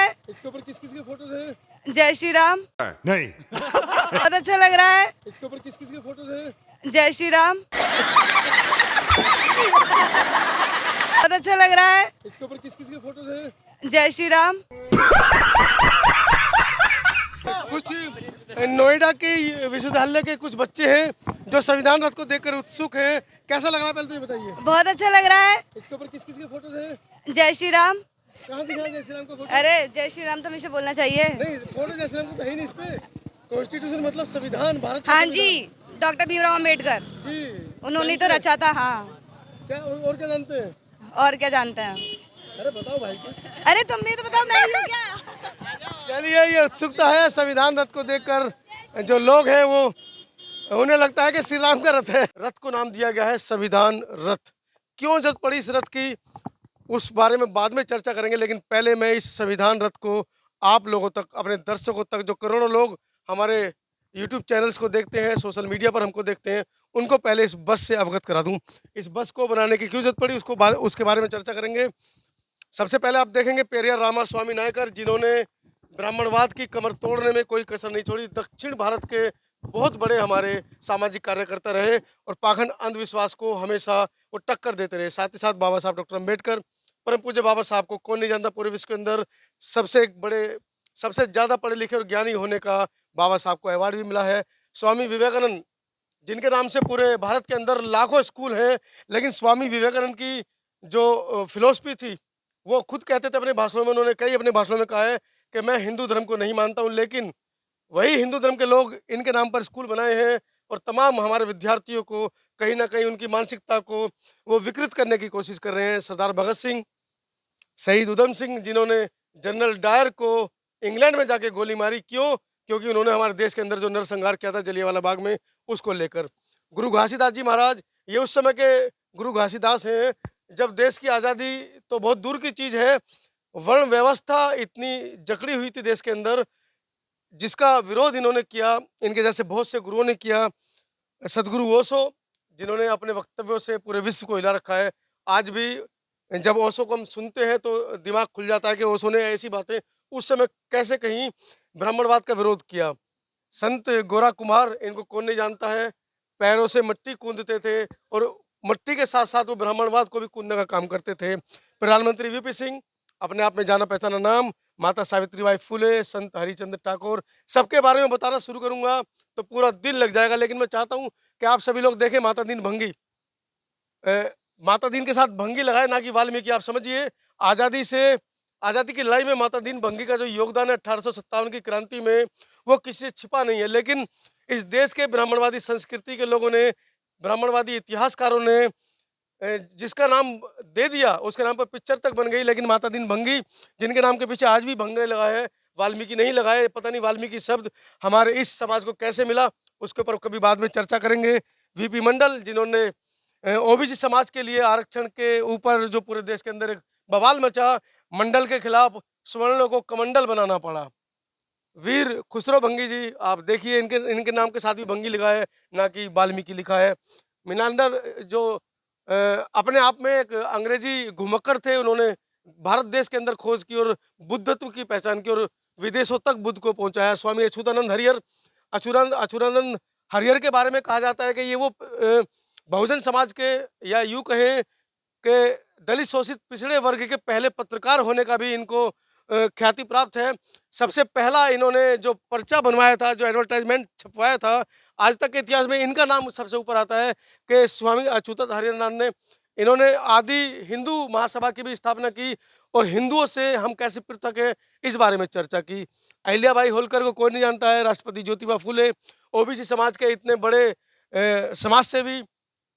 है। इसके ऊपर किस किस के फोटोज हैं? जय श्री राम। नहीं। बहुत अच्छा लग रहा है। इसके ऊपर किस किस के फोटोज हैं? जय श्री राम। बहुत अच्छा लग रहा है। इसके ऊपर किस किस के फोटोज हैं? जय श्री राम। कुछ नोएडा के विश्वविद्यालय के कुछ बच्चे हैं जो संविधान रथ को देखकर उत्सुक हैं। कैसा लग रहा है पहले तो ये बताइए। बहुत अच्छा लग रहा है। इसके ऊपर किस किस के फोटोज हैं? जय श्री राम। कहाँ दिख रहा है जय श्री राम का फोटो? अरे जय श्री राम तो हमेशा बोलना चाहिए। नहीं, फोटो जय श्री राम को है ही नहीं इस पे। कॉन्स्टिट्यूशन मतलब संविधान, भारत का हाँ संविधान। जी, डॉक्टर भीमराव अम्बेडकर, जी। उन्होंने तो रचा था। हाँ, क्या और क्या जानते हैं? और क्या जानते हैं? अरे बताओ भाई कुछ। अरे तुम भी तो बताओ, मैं ही हूँ क्या? चलिए, ये उत्सुकता है संविधान रथ को देखकर। जो लोग हैं वो उन्हें लगता है कि श्री राम का रथ है। रथ को नाम दिया गया है संविधान रथ। क्यों जरूरत पड़ी इस रथ की, उस बारे में बाद में चर्चा करेंगे, लेकिन पहले मैं इस संविधान रथ को आप लोगों तक, अपने दर्शकों तक, जो करोड़ों लोग हमारे यूट्यूब चैनल्स को देखते हैं, सोशल मीडिया पर हमको देखते हैं, उनको पहले इस बस से अवगत करा दूं। इस बस को बनाने की क्यों जरूरत पड़ी उसके बारे में चर्चा करेंगे। सबसे पहले आप देखेंगे पेरियार रामास्वामी नायकर, जिन्होंने ब्राह्मणवाद की कमर तोड़ने में कोई कसर नहीं छोड़ी। दक्षिण भारत के बहुत बड़े हमारे सामाजिक कार्यकर्ता रहे और पाखंड अंधविश्वास को हमेशा वो टक्कर देते रहे। साथ ही साथ बाबा साहब डॉक्टर अम्बेडकर, परम पूज्य बाबा साहब को कौन नहीं जानता, पूरे विश्व के अंदर सबसे ज़्यादा पढ़े लिखे और ज्ञानी होने का बाबा साहब को अवार्ड भी मिला है। स्वामी विवेकानंद, जिनके नाम से पूरे भारत के अंदर लाखों स्कूल हैं, लेकिन स्वामी विवेकानंद की जो फिलॉसफी थी वो खुद कहते थे अपने भाषणों में, उन्होंने कई अपने भाषणों में कहा है कि मैं हिंदू धर्म को नहीं मानता हूँ, लेकिन वही हिंदू धर्म के लोग इनके नाम पर स्कूल बनाए हैं और तमाम हमारे विद्यार्थियों को कहीं ना कहीं उनकी मानसिकता को वो विकृत करने की कोशिश कर रहे हैं। सरदार भगत सिंह, शहीद उधम सिंह, जिन्होंने जनरल डायर को इंग्लैंड में जाके गोली मारी, क्यों? क्योंकि उन्होंने हमारे देश के अंदर जो नरसंहार किया था जलियांवाला बाग में, उसको लेकर। गुरु घासीदास जी महाराज, ये उस समय के गुरु घासीदास हैं जब देश की आज़ादी तो बहुत दूर की चीज़ है, वर्ण व्यवस्था इतनी जकड़ी हुई थी देश के अंदर, जिसका विरोध इन्होंने किया। इनके जैसे बहुत से गुरुओं ने किया। सदगुरु ओशो, जिन्होंने अपने वक्तव्यों से पूरे विश्व को हिला रखा है। आज भी जब ओशो को हम सुनते हैं तो दिमाग खुल जाता है कि ओशो ने ऐसी बातें उस समय कैसे कहीं ब्राह्मणवाद का विरोध किया। संत गोरा कुमार, इनको कौन नहीं जानता है, पैरों से मिट्टी कूदते थे और मिट्टी के साथ साथ वो ब्राह्मणवाद को भी कूदने का काम करते थे। प्रधानमंत्री वीपी सिंह, अपने आप में जाना पहचाना नाम। माता सावित्रीबाई फुले, संत हरिचंद्र ठाकुर, सबके बारे में बताना शुरू करूंगा तो पूरा दिन लग जाएगा, लेकिन मैं चाहता हूं कि आप सभी लोग देखें माता दीन भंगी। माता दीन के साथ भंगी लगाए, ना कि वाल्मीकि। आप समझिए, आज़ादी की लड़ाई में माता दीन भंगी का जो योगदान है 1857 की क्रांति में, वो किसी से छिपा नहीं है। लेकिन इस देश के ब्राह्मणवादी संस्कृति के लोगों ने, ब्राह्मणवादी इतिहासकारों ने जिसका नाम दे दिया, उसके नाम पर पिक्चर तक बन गई। लेकिन माता दीन भंगी, जिनके नाम के पीछे आज भी भंगे लगा है, वाल्मीकि नहीं लगाए। पता नहीं वाल्मीकि शब्द हमारे इस समाज को कैसे मिला, उसके ऊपर कभी बाद में चर्चा करेंगे। वीपी मंडल, जिन्होंने ओबीसी समाज के लिए आरक्षण के ऊपर जो पूरे देश के अंदर एक बवाल मचा, मंडल के खिलाफ सवर्णों को कमंडल बनाना पड़ा। वीर खुसरो भंगी जी, आप देखिए, इनके नाम के साथ भी भंगी लिखा है, ना कि वाल्मीकि लिखा है। मीनांडर, जो अपने आप में एक अंग्रेजी घुमक्कड़ थे, उन्होंने भारत देश के अंदर खोज की और बुद्धत्व की पहचान की और विदेशों तक बुद्ध को पहुंचाया। स्वामी अच्युतानंद हरिहर, अच्युतानंद हरिहर के बारे में कहा जाता है कि ये वो बहुजन समाज के, या यूँ कहें कि दलित शोषित पिछड़े वर्ग के पहले पत्रकार होने का भी इनको ख्याति प्राप्त है। सबसे पहला इन्होंने जो पर्चा बनवाया था, जो एडवर्टाइजमेंट छपवाया था, आज तक के इतिहास में इनका नाम सबसे ऊपर आता है कि स्वामी अच्युत हरिहरनाथ ने। इन्होंने आदि हिंदू महासभा की भी स्थापना की और हिंदुओं से हम कैसे पृथक है, इस बारे में चर्चा की। अहिल्याबाई होलकर को कोई नहीं जानता है। राष्ट्रपति ज्योतिबा फुले, ओबीसी समाज के इतने बड़े समाज सेवी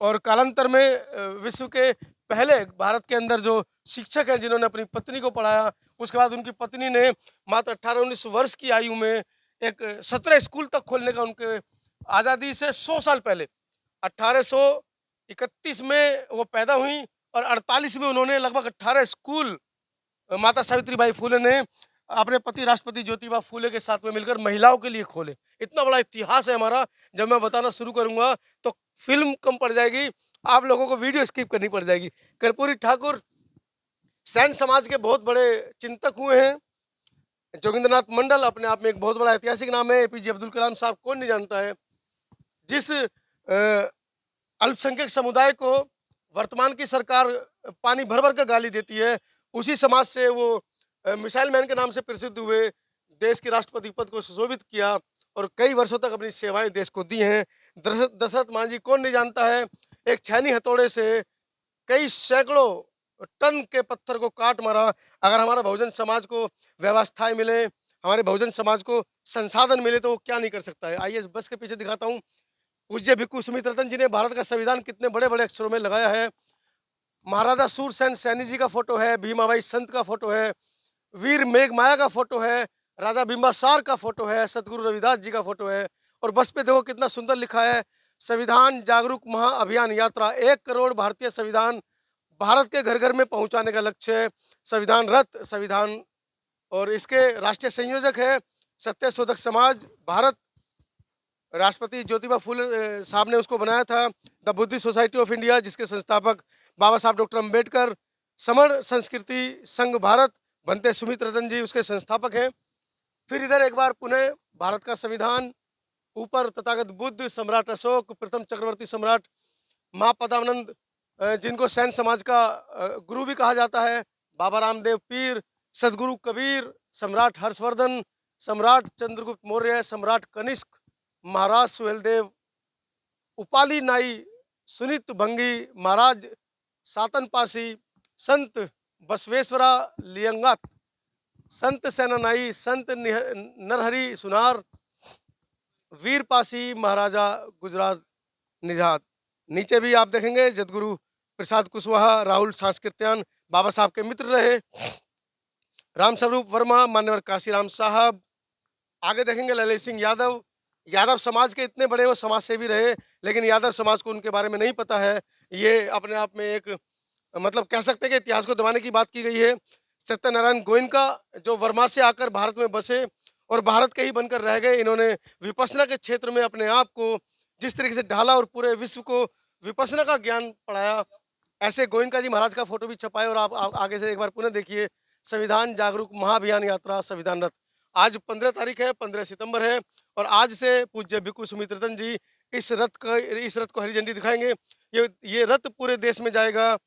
और कालांतर में विश्व के पहले भारत के अंदर जो शिक्षक हैं, जिन्होंने अपनी पत्नी को पढ़ाया। उसके बाद उनकी पत्नी ने मात्र 18-19 वर्ष की आयु में एक 17 स्कूल तक खोलने का, उनके आज़ादी से 100 साल पहले 1831 में वो पैदा हुई और 48 में उन्होंने लगभग 18 स्कूल माता सावित्रीबाई फुले ने अपने पति राष्ट्रपति ज्योतिबा फुले के साथ में मिलकर महिलाओं के लिए खोले। इतना बड़ा इतिहास है हमारा। जब मैं बताना शुरू करूंगा तो फिल्म कम पड़ जाएगी, आप लोगों को वीडियो स्किप करनी पड़ जाएगी। कर्पूरी ठाकुर सैन समाज के बहुत बड़े चिंतक हुए हैं। जोगिंद्रनाथ मंडल अपने आप में एक बहुत बड़ा ऐतिहासिक नाम है। एपीजे अब्दुल कलाम साहब कौन नहीं जानता है। जिस अल्पसंख्यक समुदाय को वर्तमान की सरकार पानी भर भर कर गाली देती है, उसी समाज से वो मिसाइल मैन के नाम से प्रसिद्ध हुए, देश के राष्ट्रपति पद को सुशोभित किया और कई वर्षों तक अपनी सेवाएं देश को दी हैं। दशरथ मांझी कौन नहीं जानता है। एक छैनी हथौड़े से कई सैकड़ों टन के पत्थर को काट मारा। अगर हमारा बहुजन समाज को व्यवस्थाएं मिले, हमारे बहुजन समाज को संसाधन मिले तो वो क्या नहीं कर सकता है। आइए बस के पीछे दिखाता हूँ। पूज्य भिक्खु सुमित्रतन जी ने भारत का संविधान कितने बड़े बड़े अक्षरों में लगाया है। महाराजा सूरसेन सैनी जी का फोटो है, भीमाबाई संत का फोटो है, वीर मेघमाया का फोटो है, राजा बिंबासार का फोटो है, सतगुरु रविदास जी का फोटो है। और बस पे देखो कितना सुंदर लिखा है, संविधान जागरूक महाअभियान यात्रा। 1 करोड़ भारतीय संविधान भारत के घर घर में पहुंचाने का लक्ष्य है। संविधान रथ संविधान, और इसके राष्ट्रीय संयोजक है सत्यशोधक समाज भारत। राष्ट्रपति ज्योतिबा फुले साहब ने उसको बनाया था, the Buddhist society of India, जिसके संस्थापक बाबा साहब डॉक्टर अम्बेडकर। समर संस्कृति संघ भारत, बनते सुमित्रतन जी उसके संस्थापक हैं। फिर इधर एक बार पुनः भारत का संविधान, ऊपर तथागत बुद्ध, सम्राट अशोक, प्रथम चक्रवर्ती सम्राट माँ पदानंद, जिनको सैन समाज का गुरु भी कहा जाता है, बाबा रामदेव पीर, सदगुरु कबीर, सम्राट हर्षवर्धन, सम्राट चंद्रगुप्त मौर्य, सम्राट कनिष्क, महाराज सुहेलदेव, उपाली नाई, सुनीत भंगी, महाराज सातन पासी, संत बसवेश्वरा लियंगात, संत सेनानाई, संत नरहरि सुनार, वीर पासी, महाराजा गुजरात निजात। नीचे भी आप देखेंगे जदगुरु प्रसाद कुशवाहा, राहुल सांस्कृत्यान बाबा साहब के मित्र रहे, रामस्वरूप वर्मा, मान्यवर काशीराम साहब। आगे देखेंगे ललित सिंह यादव, यादव समाज के इतने बड़े वो समाज सेवी रहे, लेकिन यादव समाज को उनके बारे में नहीं पता है। ये अपने आप में एक मतलब कह सकते हैं कि इतिहास को दबाने की बात की गई है। सत्यनारायण गोयनका जो वर्मा से आकर भारत में बसे और भारत के ही बनकर रह गए, इन्होंने विपස්සना के क्षेत्र में अपने आप को जिस तरीके से ढाला और पूरे विश्व को विपස්සना का ज्ञान पढ़ाया, ऐसे गोयनका जी महाराज का फोटो भी छपाए। और आप आगे से एक बार पुनः देखिए, संविधान जागरूक महाअभियान यात्रा संविधान रथ। आज 15 तारीख है, 15 सितंबर है, और आज से पूज्य भिक्खु सुमित्रतन जी इस रथ को हरी झंडी दिखाएंगे। ये रथ पूरे देश में जाएगा।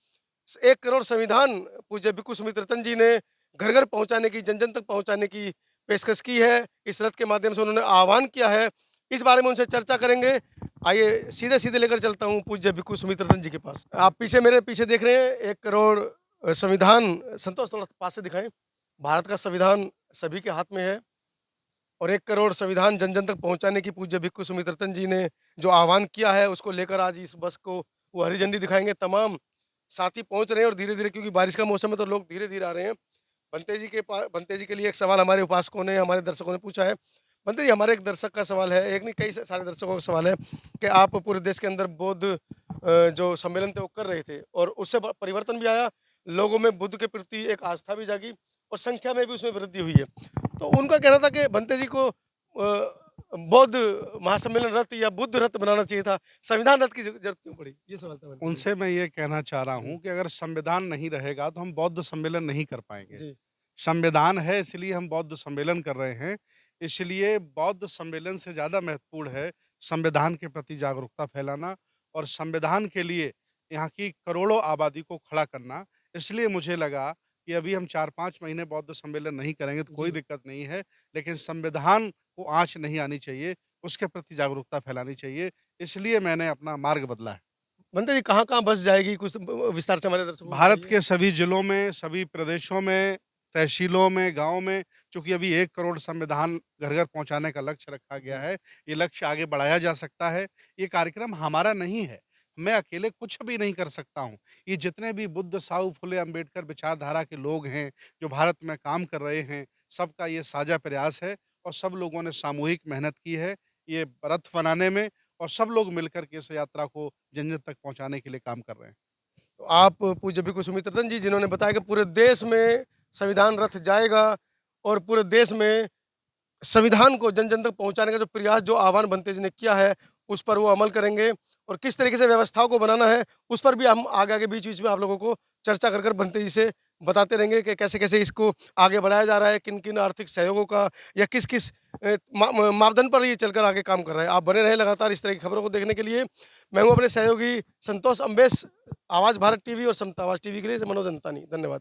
1 करोड़ संविधान पूज्य भिक्खु सुमित्रतन जी ने घर घर पहुंचाने की, जन जन तक पहुंचाने की पेशकश की है। इस रथ के माध्यम से उन्होंने आह्वान किया है, इस बारे में उनसे चर्चा करेंगे। आइए सीधे सीधे लेकर चलता हूँ पूज्य भिक्खु सुमित्रतन जी के पास। आप मेरे पीछे देख रहे हैं 1 करोड़ संविधान। संतोष थोड़ा पास से दिखाएं। भारत का संविधान सभी के हाथ में है, और 1 करोड़ संविधान जन जन तक पहुंचाने की पूज्य भिक्खु सुमित्रतन जी ने जो आह्वान किया है, उसको लेकर आज इस बस को वो हरी झंडी दिखाएंगे। तमाम साथी पहुंच रहे हैं, और धीरे धीरे, क्योंकि बारिश का मौसम है तो लोग धीरे धीरे आ रहे हैं। बनते जी के लिए एक सवाल हमारे उपासकों ने, हमारे दर्शकों ने पूछा है। बनते जी, हमारे एक दर्शक का सवाल है, एक नहीं कई सारे दर्शकों का सवाल है कि आप पूरे देश के अंदर बौद्ध जो सम्मेलन थे वो कर रहे थे, और उससे परिवर्तन भी आया, लोगों में बुद्ध के प्रति एक आस्था भी जागी और संख्या में भी उसमें वृद्धि हुई है। तो उनका कहना था कि बनते जी को बौद्ध महासम्मेलन रथ या बुद्ध रथ बनाना चाहिए था, संविधान रथ की जरूरत क्यों पड़ी? ये सवाल था बनते जी। उनसे मैं ये कहना चाह रहा हूँ कि अगर संविधान नहीं रहेगा तो हम बौद्ध सम्मेलन नहीं कर पाएंगे। जी, संविधान है इसलिए हम बौद्ध सम्मेलन कर रहे हैं, इसलिए बौद्ध सम्मेलन से ज़्यादा महत्वपूर्ण है संविधान के प्रति जागरूकता फैलाना और संविधान के लिए यहाँ की करोड़ों आबादी को खड़ा करना। इसलिए मुझे लगा कि अभी हम 4-5 महीने बौद्ध सम्मेलन नहीं करेंगे तो कोई जी। दिक्कत नहीं है, लेकिन संविधान को आँच नहीं आनी चाहिए, उसके प्रति जागरूकता फैलानी चाहिए, इसलिए मैंने अपना मार्ग बदला है। बनते जी, कहाँ-कहाँ बस जाएगी, कुछ विस्तार से हमारे दर्शकों को भारत बताइए। के सभी जिलों में, सभी प्रदेशों में, तहसीलों में, गाँव में, चूँकि अभी 1 करोड़ संविधान घर-घर पहुँचाने का लक्ष्य रखा गया है, ये लक्ष्य आगे बढ़ाया जा सकता है। ये कार्यक्रम हमारा नहीं है, मैं अकेले कुछ भी नहीं कर सकता हूँ। ये जितने भी बुद्ध, साहू फुले, अम्बेडकर विचारधारा के लोग हैं, जो भारत में काम कर रहे हैं, सबका ये साझा प्रयास है और सब लोगों ने सामूहिक मेहनत की है, ये रथ बनाने में, और सब लोग मिलकर के इस यात्रा को जन-जन तक पहुँचाने के लिए काम कर रहे हैं। तो आप पूज्य भिक्खु सुमित्रतन जी, जिन्होंने बताया कि पूरे देश में संविधान रथ जाएगा और पूरे देश में संविधान को जन जन तक पहुंचाने का जो प्रयास, जो आह्वान बनते जी ने किया है, उस पर वो अमल करेंगे, और किस तरीके से व्यवस्थाओं को बनाना है उस पर भी हम आगे आगे बीच बीच में आप लोगों को चर्चा कर बनते जी से बताते रहेंगे कि कैसे कैसे इसको आगे बढ़ाया जा रहा है, किन किन आर्थिक सहयोगों का या किस किस मापदंड पर ये चलकर आगे काम कर रहा है। आप बने रहें लगातार इस तरह की खबरों को देखने के लिए। मैं हूँ अपने सहयोगी संतोष अम्बेश, आवाज़ भारत टीवी और समता आवाज़ टीवी के लिए मनोज अंतानी। धन्यवाद।